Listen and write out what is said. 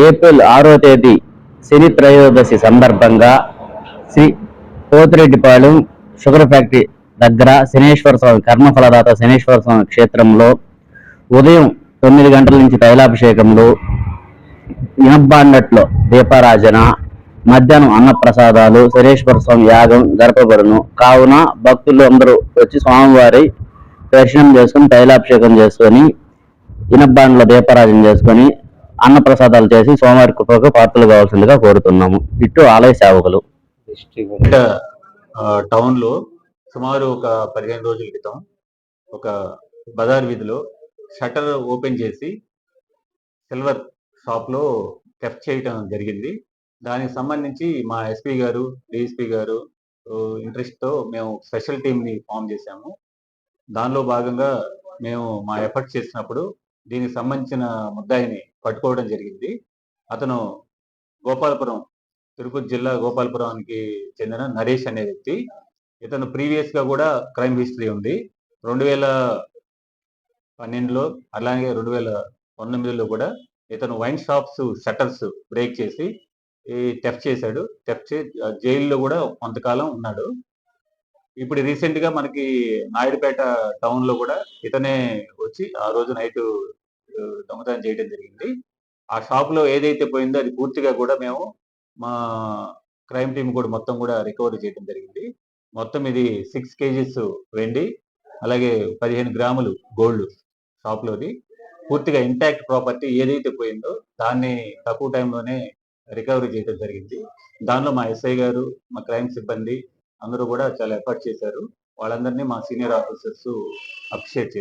April 6వ తేదీ శని త్రయోదశి సందర్భంగా శ్రీ పోతిరెడ్డిపాళెం షుగర్ ఫ్యాక్టరీ దగ్గర శనేశ్వర స్వామి కర్మఫలదాత శనేశ్వర స్వామి క్షేత్రంలో ఉదయం 9 గంటల నుంచి తైలాభిషేకంలో ఇనబ్బాండట్లో దీపారాజన, మధ్యాహ్నం అన్నప్రసాదాలు, శనేశ్వర స్వామి యాగం జరపబడును. కావున భక్తులు అందరూ వచ్చి స్వామివారి దర్శనం చేసుకుని తైలాభిషేకం చేసుకొని ఇనబ్బాండ్లో దీపారాజన చేసుకొని అన్నప్రసాదాలు చేసి స్వామివారి కృపకు పాత్రలు కావాల్సిందిగా కోరుతున్నాము. ఇటు ఆలయ సేవకులు. టౌన్ లో సుమారు ఒక 15 రోజుల క్రితం ఒక బజార్ వీధిలో షట్టర్ ఓపెన్ చేసి సిల్వర్ షాప్ లో థెఫ్ట్ చేయటం జరిగింది. దానికి సంబంధించి మా ఎస్పీ గారు, డిఎస్పీ గారు ఇంట్రెస్ట్ తో మేము స్పెషల్ టీమ్ ని ఫామ్ చేశాము. దానిలో భాగంగా మేము మా ఎఫర్ట్ చేసినప్పుడు దీనికి సంబంధించిన ముద్దాయిని పట్టుకోవడం జరిగింది. అతను గోపాలపురం, తిరుపతి జిల్లా గోపాలపురానికి చెందిన నరేష్ అనే వ్యక్తి. ఇతను ప్రీవియస్ గా కూడా క్రైమ్ హిస్టరీ ఉంది. 2012లో అలాగే 2019లో కూడా ఇతను వైన్ షాప్స్ షట్టర్స్ బ్రేక్ చేసి థెఫ్ట్ చేశాడు. జైల్లో కూడా కొంతకాలం ఉన్నాడు. ఇప్పుడు రీసెంట్ గా మనకి నాయుడుపేట టౌన్ లో కూడా ఇతనే వచ్చి ఆ రోజు నైట్ దొంగతనం చేయడం జరిగింది. ఆ షాప్ లో ఏదైతే పోయిందో అది పూర్తిగా కూడా మేము మా క్రైమ్ టీం కూడా మొత్తం కూడా రికవరీ చేయడం జరిగింది. మొత్తం ఇది 6 kgs వెండి, అలాగే 15 గ్రాములు గోల్డ్ షాప్ లోది. పూర్తిగా ఇంటాక్ట్ ప్రాపర్టీ ఏదైతే పోయిందో దాన్ని తక్కువ టైంలోనే రికవరీ చేయడం జరిగింది. దానిలో మా ఎస్ఐ గారు, మా క్రైమ్ సిబ్బంది అందరూ కూడా చాలా ఎఫర్ట్ చేశారు. వాళ్ళందరినీ మా సీనియర్ ఆఫీసర్స్ అప్రిషియేట్ చేశారు.